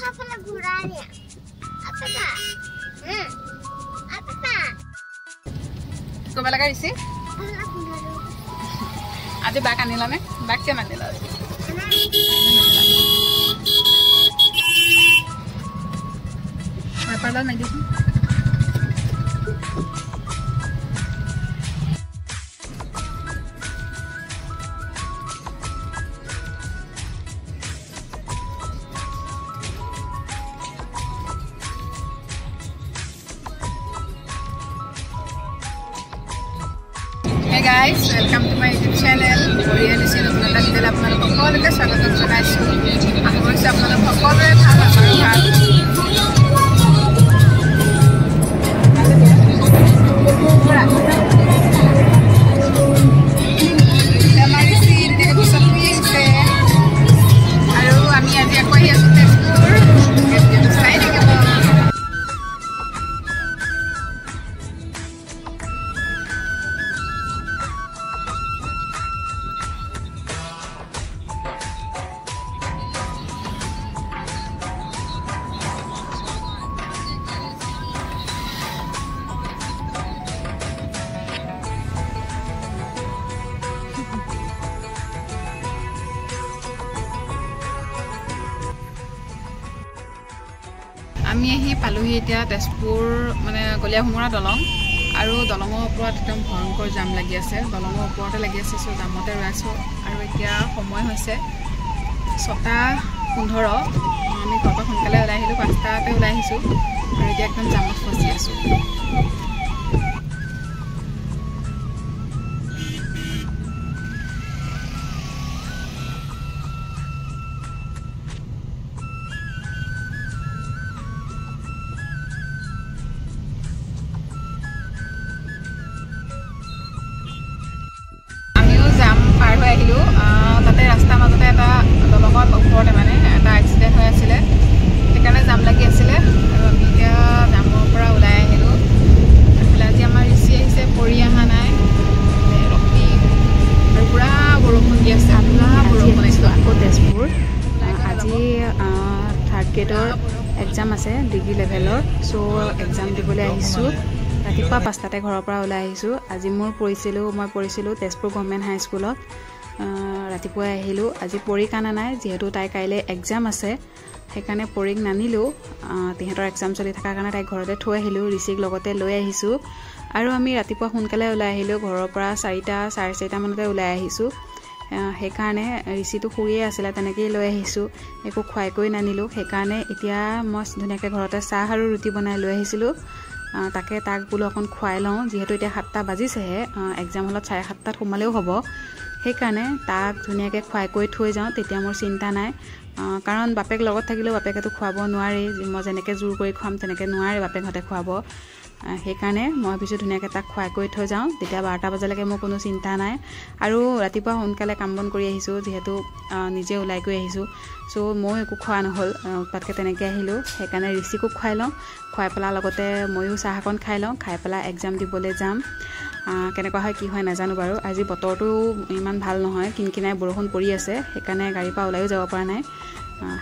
Apa guranya? Apa tak? Apa tak? Kau balik lagi sih? Ada bag anila nih, bag ke mana lah? Apa lah nanti? Hey guys, welcome to my YouTube channel. Oriental channel to the channel apna সকলোকে স্বাগত জনাইছো। আশা কৰিছো আপোনালোক সকলোৰে ভাল আৰু ভাল। আমাৰি scene দেখো সব আছে আৰু আমি আজি আকৌ আছো তেজপুৰ কেতিয়া চাই দেখিব। আমি আহি পালোহি এতিয়া তেজপুৰ মানে গলিয়া ভুমৰা দলং আৰু দলঙৰ ওপৰত একদম ভয়ংকৰ জাম লাগি আছে দলঙৰ ওপৰতে লাগি আছে সো জামতে ৰৈছো আৰু এতিয়া সময় হৈছে 6:15 আমি ঘৰৰ পৰা সোনকালে ওলাই আহিলো 5টাতে ওলাই আহিছো আৰু এতিয়া একদম জামত ফচি আছো তাতে ৰাস্তাৰ মাজতে এটা দলঙৰ ওপৰতে মানে এটা এক্সিডেণ্ট হৈ আছিল সেইকাৰণে জাম লাগি আছিল আৰু আমি এতিয়া জামৰ পৰা ওলাই আহিলোঁ আজি আমাৰ ঋষি আহিছে পৰি অহা নাই ৰখি আৰু পুৰা বৰষুণ দি আছে পুৰা বৰষুণ আহিছোঁ আকৌ তেজপুৰ আজি থাৰ্ড গ্ৰেডৰ এক্সাম আছে ডিগ্ৰী লেভেলৰ চ' এক্সাম দিবলৈ আহিছোঁ ৰাতিপুৱা 5টাতে ঘৰৰ পৰা ওলাই আহিছোঁ আজি মই পঢ়িছিলোঁ তেজপুৰ গভৰ্ণমেণ্ট হাই স্কুলত ৰাতিপুৱাই আহিলোঁ আজি পৰীক্ষা নাই যিহেতু তাই কাইলৈ এক্সাম আছে সেইকাৰণে পৰীক নানিলোঁ তিহঁতৰ এক্সাম চলি থকাৰ কাৰণে তাইক ঘৰতে থৈ আহিলোঁ ঋষিক লগতে লৈ আহিছোঁ আৰু আমি ৰাতিপুৱা সোনকালে ওলাই আহিলোঁ ঘৰৰ পৰা 4টা 4:30 মানতে ওলাই আহিছোঁ সেইকাৰণে ঋষিটো শুইয়ে আছিলে তেনেকেই লৈ আহিছোঁ একো খুৱাই কৰি নানিলোঁ সেইকাৰণে এতিয়া মই ধুনীয়াকৈ ঘৰতে চাহ আৰু ৰুটি বনাই লৈ আহিছিলোঁ তাকে তাক বোলো অকণ খুৱাই লওঁ যিহেতু এতিয়া 7টা বাজিছেহে এক্সাম হলত 7:30 সোমালেও হ'ব সেইকাৰণে তাক ধুনীয়াকৈ খুৱাই কৰি থৈ যাওঁ তেতিয়া মোৰ চিন্তা নাই কাৰণ বাপেক লগত থাকিলেও বাপেকেতো খুৱাব নোৱাৰে মই যেনেকৈ জোৰ কৰি খুৱাম তেনেকৈ নোৱাৰে বাপেকহঁতে খুৱাব সেইকাৰণে মই ভাবিছোঁ ধুনীয়াকৈ তাক খুৱাই কৰি থৈ যাওঁ তেতিয়া 12টা বজালৈকে মোৰ কোনো চিন্তা নাই আৰু ৰাতিপুৱা সোনকালে কাম বন কৰি আহিছোঁ যিহেতু নিজে ওলাই গৈ আহিছোঁ চ' মই একো খোৱা নহ'ল তাতকৈ তেনেকৈ আহিলোঁ সেইকাৰণে ঋষিকো খুৱাই লওঁ খুৱাই পেলাই লগতে ময়ো চাহ অকণ খাই লওঁ খাই পেলাই এক্সাম দিবলৈ যাম কেনেকুৱা হয় কি হয় নাজানো বাৰু আজি বতৰটো ইমান ভাল নহয় কিনকিনাই বৰষুণ পৰি আছে সেইকাৰণে গাড়ীৰ পৰা ওলাইও যাব পৰা নাই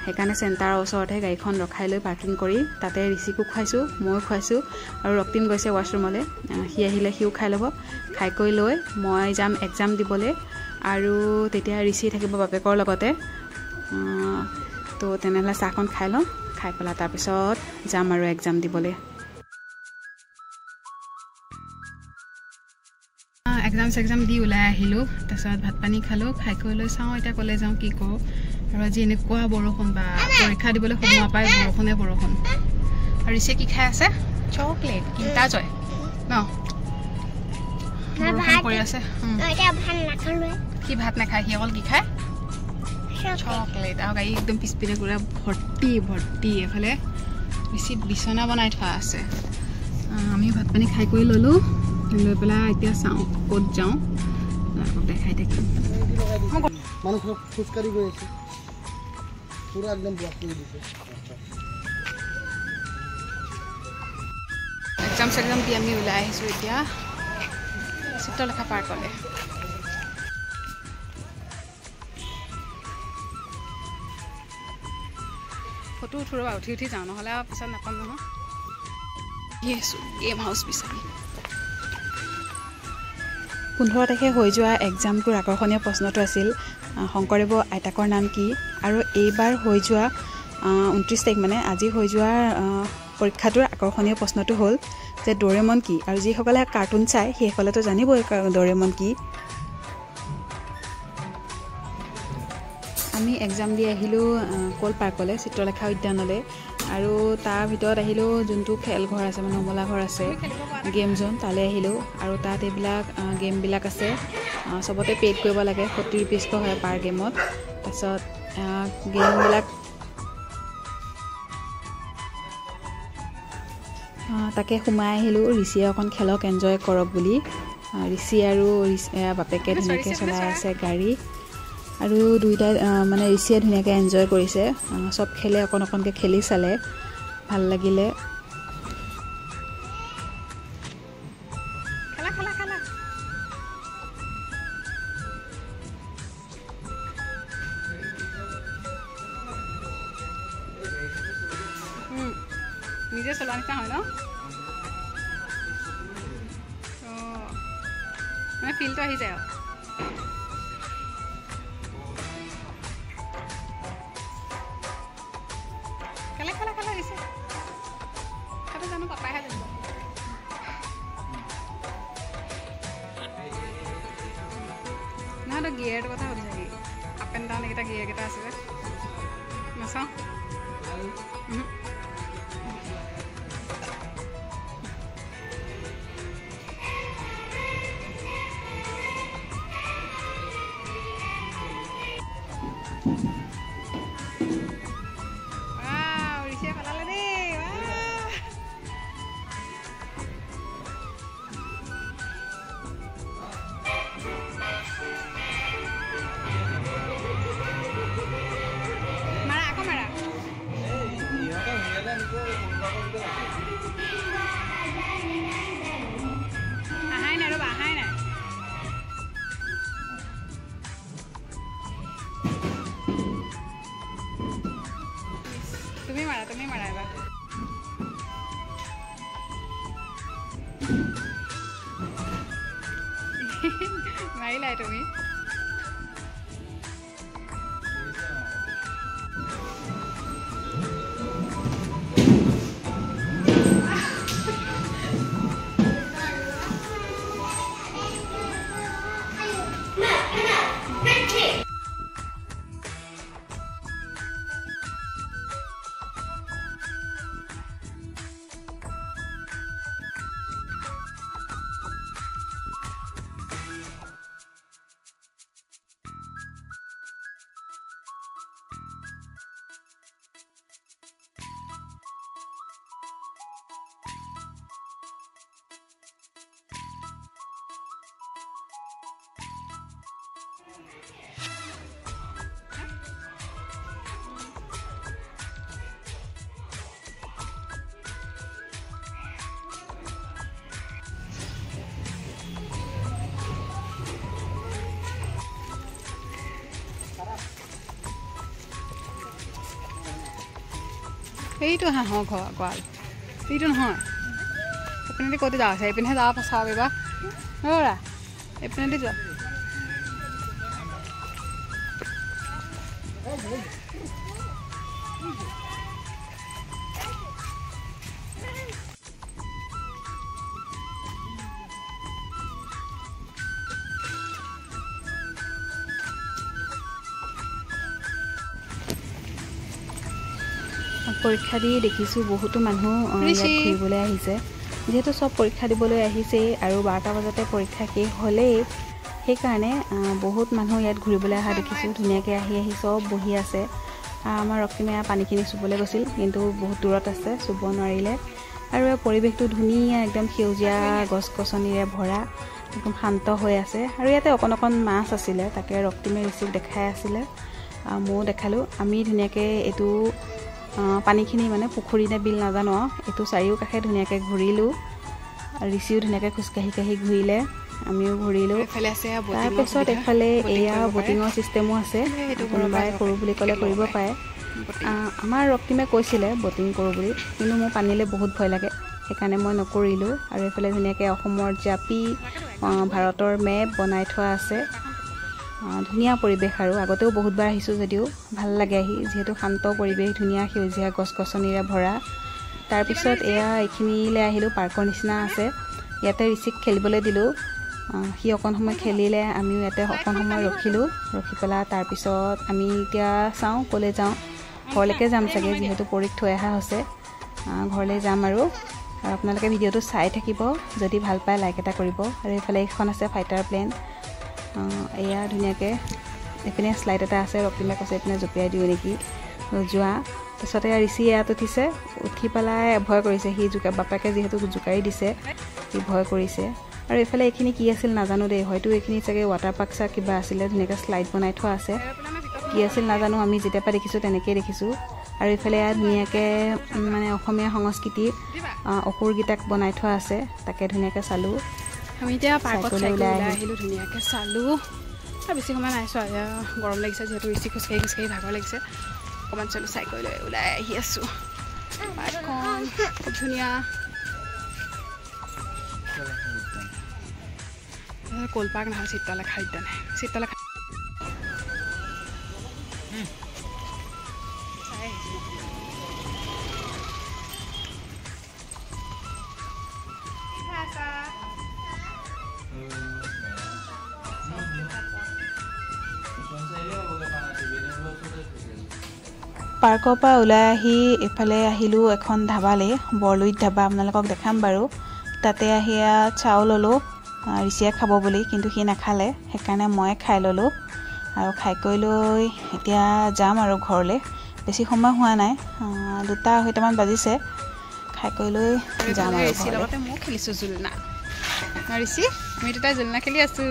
সেইকাৰণে চেণ্টাৰৰ ওচৰতহে গাড়ীখন ৰখাই লৈ পাৰ্কিং কৰি তাতে ঋষিকো খুৱাইছোঁ ময়ো খুৱাইছোঁ আৰু ৰক্তিম গৈছে ৱাছৰুমলৈ সি আহিলে সিও খাই ল'ব খাই কৰি লৈ মই যাম এক্সাম দিবলৈ আৰু তেতিয়া ঋষি থাকিব বাপেকৰ লগতে তো তেনেহ'লে চাহখন খাই লওঁ খাই পেলাই তাৰপিছত যাম আৰু এক্সাম দিবলৈ এক্সাম দি ওলাই আহিলোঁ তাৰপিছত ভাত পানী খালোঁ খাই কৰি লৈ চাওঁ এতিয়া ক'লে যাওঁ কি কৰোঁ আৰু আজি এনেকুৱা বৰষুণ বা পৰীক্ষা দিবলৈ সময় পায় বৰষুণ আৰু ঋষিয়ে কি খাই আছে চকলেট কিন্তা জয় ন বৰষুণ পৰি আছে সি ভাত নাখায় সি অকল কি খায় চকলেট আৰু গাড়ী একদম পিছপিনে পুৰা ভৰ্তি এফালে ঋষিত বিচনা বনাই থোৱা আছে আমি ভাত পানী খাই কৰি ল'লোঁ লৈ পেলাই এতিয়া চাওঁ ক'ত যাওঁ দেখাই থাকিম মানুহ খোজকাঢ়ি গৈ আছে পুৰা একদম ব্লক কৰি দিছে এক্সাম দি আমি ওলাই আহিছোঁ এতিয়া চিত্ৰলেখা পাৰ্কলৈ ফটো উঠো ৰ'বা উঠি উঠি যাওঁ নহ'লে আৰু পিছত নাপাম নহয় গেম হাউচ বিচাৰি 15 তাৰিখে হৈ যোৱা এক্সামটোৰ আকৰ্ষণীয় প্ৰশ্নটো আছিল শংকৰদেৱৰ আইতাকৰ নাম কি আৰু এইবাৰ হৈ যোৱা 29 তাৰিখ মানে আজি হৈ যোৱা পৰীক্ষাটোৰ আকৰ্ষণীয় প্ৰশ্নটো হ'ল যে ডৰেমন কি আৰু যিসকলে কাৰ্টুন চায় সেইসকলেতো জানিবই ডৰেমন কি আমি এক্সাম দি আহিলোঁ কল পাৰ্কলৈ চিত্ৰলেখা উদ্যানলৈ আৰু তাৰ ভিতৰত আহিলোঁ যোনটো খেলঘৰ আছে মানে অমলা ঘৰ আছে গেম জোন তালৈ আহিলোঁ আৰু তাত এইবিলাক গেমবিলাক আছে চবতে পেড কৰিব লাগে 40 rupees হয় পাৰ গেমত তাৰপিছত গেমবিলাক তাকে সোমাই আহিলোঁ ঋষিয়ে অকণ খেলক এনজয় কৰক বুলি ঋষি আৰু বাপেকে ধুনীয়াকৈ চলাই আছে গাড়ী আৰু দুইটাই মানে ঋষিয়ে ধুনীয়াকৈ এনজয় কৰিছে সব খেলে অকণ অকণকৈ খেলি চালে ভাল লাগিলে খেলা খেলা খেলা নিজে চলোৱা নিচিনা হয় ন মানে ফিলটো আহি যায় আৰু খেলা খেলা খেলা দিছে সেইটো জানো পাপাইহে জানিব নহয় তই গিয়েৰটোৰ কথা সুধি থাকি আপ এণ্ড ডাউন এইকেইটা গিয়েৰকেইটা আছে যে নাচাওঁ তুমি মাৰা এবাৰ মাৰিলাই তুমি এইটো হাঁহৰ ঘৰ গঁৰাল এইটো নহয় এইপিনেদি ক'ত যাওঁ আছে এইপিনে যাব চাওঁ পাৰিবা ৰ'ৰা এইপিনেদি যোৱা পৰীক্ষা দি দেখিছোঁ বহুতো মানুহ ইয়াত ঘূৰিবলৈ আহিছে যেহেতু সব পৰীক্ষা দিবলৈ আহিছেই আৰু 12টা বজাতে পৰীক্ষা শেষ হ'লেই সেইকাৰণে বহুত মানুহ ইয়াত ঘূৰিবলৈ অহা দেখিছোঁ ধুনীয়াকৈ আহি সব বহি আছে আমাৰ ৰক্তিমে পানীখিনি চুবলৈ গৈছিল কিন্তু বহুত দূৰত আছে চুব নোৱাৰিলে আৰু পৰিৱেশটো ধুনীয়া একদম সেউজীয়া গছ গছনিৰে ভৰা একদম শান্ত হৈ আছে আৰু ইয়াতে অকণ অকণ মাছ আছিলে তাকে ৰক্তিমে ঋষিক দেখাই আছিলে ময়ো দেখালোঁ আমি ধুনীয়াকৈ এইটো পানীখিনি মানে পুখুৰী নে বিল নাজানো এইটো চাৰিওকাষে ধুনীয়াকৈ ঘূৰিলোঁ ঋষিও ধুনীয়াকৈ খোজকাঢ়ি কাঢ়ি ঘূৰিলে আমিও ঘূৰিলোঁ তাৰপিছত এফালে এয়া বটিঙৰ ছিষ্টেমো আছে কোনোবাই কৰোঁ বুলি ক'লে কৰিব পাৰে আমাৰ ৰক্তিমে কৈছিলে বটিং কৰোঁ বুলি, কিন্তু মোৰ পানীলৈ বহুত ভয় লাগে, সেইকাৰণে মই নকৰিলোঁ। আৰু এইফালে ধুনীয়াকৈ অসমৰ জাপি ভাৰতৰ মেপ বনাই থোৱা আছে, ধুনীয়া পৰিৱেশ। আৰু আগতেও বহুতবাৰ আহিছোঁ যদিও ভাল লাগে আহি, যিহেতু শান্ত পৰিৱেশ, ধুনীয়া সেউজীয়া গছ গছনিৰে ভৰা। তাৰপিছত এইখিনিলৈ আহিলোঁ, পাৰ্কৰ নিচিনা আছে, ইয়াতে ঋষিক খেলিবলৈ দিলোঁ। সি অকণ সময় খেলিলে, আমিও ইয়াতে অকণ সময় ৰখি পেলাই তাৰপিছত আমি এতিয়া চাওঁ ক'লৈ যাওঁ। ঘৰলৈকে যাম চাগে, যিহেতু পৰীক থৈ অহা হৈছে, ঘৰলৈ যাম। আৰু আপোনালোকে ভিডিঅ'টো চাই থাকিব, যদি ভাল পায় লাইক এটা কৰিব। আৰু এইফালে এইখন আছে ফাইটাৰ প্লেন, এয়া ধুনীয়াকৈ এইপিনে শ্লাইড এটা আছে, ৰক্তিমে কৈছে এইপিনে জঁপিয়াই দিওঁ নেকি, যোৱা। তাৰপিছতে ঋষি ইয়াত উঠিছে, উঠি পেলাই ভয় কৰিছে, সি বাপেকে যিহেতু জোকাৰি দিছে, সি ভয় কৰিছে। আৰু এইফালে এইখিনি কি আছিল নাজানো দেই, হয়তো এইখিনি চাগে ৱাটাৰ পাৰ্ক চা কিবা আছিলে, ধুনীয়াকৈ শ্লাইড বনাই থোৱা আছে, কি আছিল নাজানো, আমি যেতিয়াৰ পৰা দেখিছোঁ তেনেকৈয়ে দেখিছোঁ। আৰু এইফালে ধুনীয়াকৈ মানে অসমীয়া সংস্কৃতিৰ অসুৰকেইটাক বনাই থোৱা আছে, তাকে ধুনীয়াকৈ চালোঁ। আমি এতিয়া পাৰ্কত ওলাই আহিলোঁ, ধুনীয়াকৈ চালোঁ। বেছি সময় নাই চোৱা, গৰম লাগিছে যিহেতু, ঋষি খোজকাঢ়ি ভাগৰ লাগিছে, অকণমান চালোঁ, চাই কৰি লৈ ওলাই আহি আছোঁ। পাৰ্কখন খুব ধুনীয়া, কল পাৰ্ক নহয়, চিত্ৰলেখা উদ্যান, চিত্ৰলেখা পাৰ্কৰ পৰা ওলাই আহি এইফালে আহিলোঁ এখন ধাবালৈ, বৰলুইত ধাবা, আপোনালোকক দেখাম বাৰু। তাতে আহি চাও ল'লোঁ, ঋষিয়ে খাব বুলি, কিন্তু সি নাখালে, সেইকাৰণে মই খাই ল'লোঁ। আৰু খাই কৰি লৈ এতিয়া যাম আৰু ঘৰলৈ, বেছি সময় হোৱা নাই, 2:30 বাজিছে। খাই কৰি লৈ যাম আৰু ঋষিৰ লগতে মই খেলিছোঁ জোলনা। ঋষি আমি দুটাই জোলনা খেলি আছোঁ।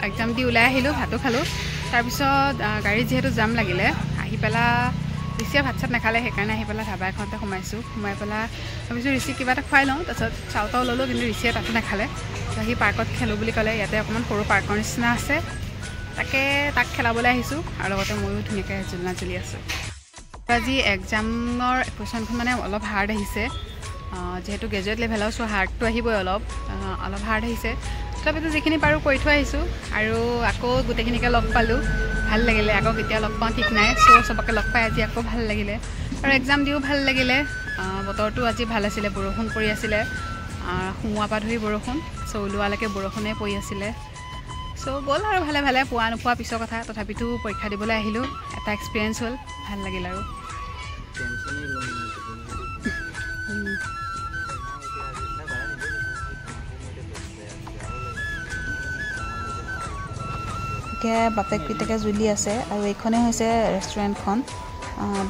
এক্সাম দি ওলাই আহিলোঁ, ভাতো খালোঁ। তাৰপিছত গাড়ীত যিহেতু জাম লাগিলে, আহি পেলাই ঋষিয়ে ভাত চাত নাখালে, সেইকাৰণে আহি পেলাই ধাবা এখনতে সোমাইছোঁ। সোমাই পেলাই ভাবিছোঁ ঋষিক কিবা এটা খুৱাই লওঁ, তাৰপিছত চাও তাও ল'লোঁ, কিন্তু ঋষিয়ে তাতো নাখালে। সি পাৰ্কত খেলোঁ বুলি ক'লে, ইয়াতে অকণমান সৰু পাৰ্কৰ নিচিনা আছে, তাক খেলাবলৈ আহিছোঁ। আৰু লগতে ময়ো ধুনীয়াকৈ জোলনা জ্বলি আছোঁ। আজি এক্সামৰ কুৱেশ্যনখন মানে অলপ হাৰ্ড আহিছে, যিহেতু গ্ৰেজুৱেট লেভেলৰ, চ' হাৰ্ডটো আহিবই, অলপ হাৰ্ড আহিছে। তথাপিতো যিখিনি পাৰোঁ কৰি থৈ আহিছোঁ। আৰু আকৌ গোটেইখিনিকে লগ পালোঁ, ভাল লাগিলে। আকৌ কেতিয়া লগ পাওঁ ঠিক নাই, চ' চবকে লগ পাই আজি আকৌ ভাল লাগিলে। আৰু এক্সাম দিও ভাল লাগিলে। বতৰটো আজি ভাল আছিলে, বৰষুণ পৰি আছিলে, সোমোৱাৰ পৰা ধৰি বৰষুণ, চ' ওলোৱালৈকে বৰষুণে পৰি আছিলে। চ' গ'ল আৰু ভালে ভালে, পোৱা নোপোৱা পিছৰ কথা, তথাপিতো পৰীক্ষা দিবলৈ আহিলোঁ, এটা এক্সপিৰিয়েঞ্চ হ'ল, ভাল লাগিল। আৰু বাপেক পিতেকে জুলি আছে। আৰু এইখনেই হৈছে ৰেষ্টুৰেণ্টখন,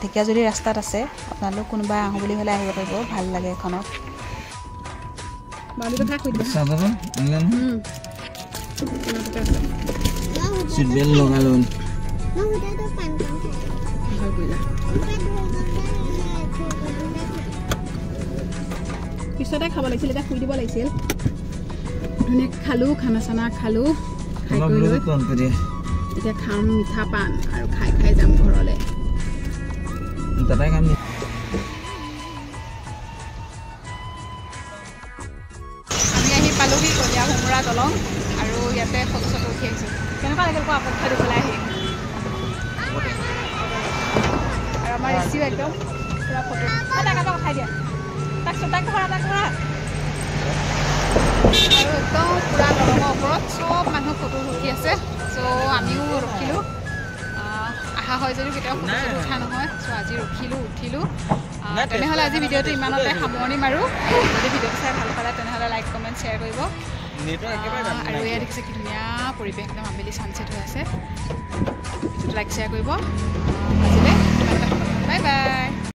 ঢেকীয়াজুলি ৰাস্তাত আছে, আপোনালোক কোনোবা আহোঁ বুলি হ'লে আহিব পাৰিব, ভাল লাগে এইখনত। পিছতে খাব লাগিছিল, এতিয়া শুই দিব লাগিছিল। ধুনীয়াকৈ খালোঁ, খানা চানা খালোঁ, খাই কৰি লৈ এতিয়া খাম মিঠা পান, আৰু খাই যাম ঘৰলৈ। আমি আহি পালোহি কলীয়া ভোমোৰা দলং, আৰু ইয়াতে ফটো চটো উঠি আহিছোঁ। কেনেকুৱা লাগিল কোৱা পৰীক্ষা দিবলৈ আহি? আৰু আমাৰ ঋষিও একদম পুৰা ফটো উঠাই দিয়া, তাক ধৰা। আৰু একদম পুৰা দলঙৰ ওপৰত চব মানুহ ফটো উঠি আছে, চ' আমিও ৰখিলোঁ। অহা হয় যদিও কেতিয়াও ফটো চটো উঠা নহয়, চ' আজি ৰখিলোঁ, উঠিলোঁ। তেনেহ'লে আজি ভিডিঅ'টো ইমানতে সামৰণি মাৰোঁ। যদি ভিডিঅ'টো চাই ভাল পালে তেনেহ'লে লাইক কমেণ্ট শ্বেয়াৰ কৰিব। আৰু এয়া দেখিছে কি ধুনীয়া পৰিৱেশ, একদম আবেলি ছানছেট হৈ আছে। ভিডিঅ'টো লাইক শ্বেয়াৰ কৰিব। আজিলৈ বাই বাই।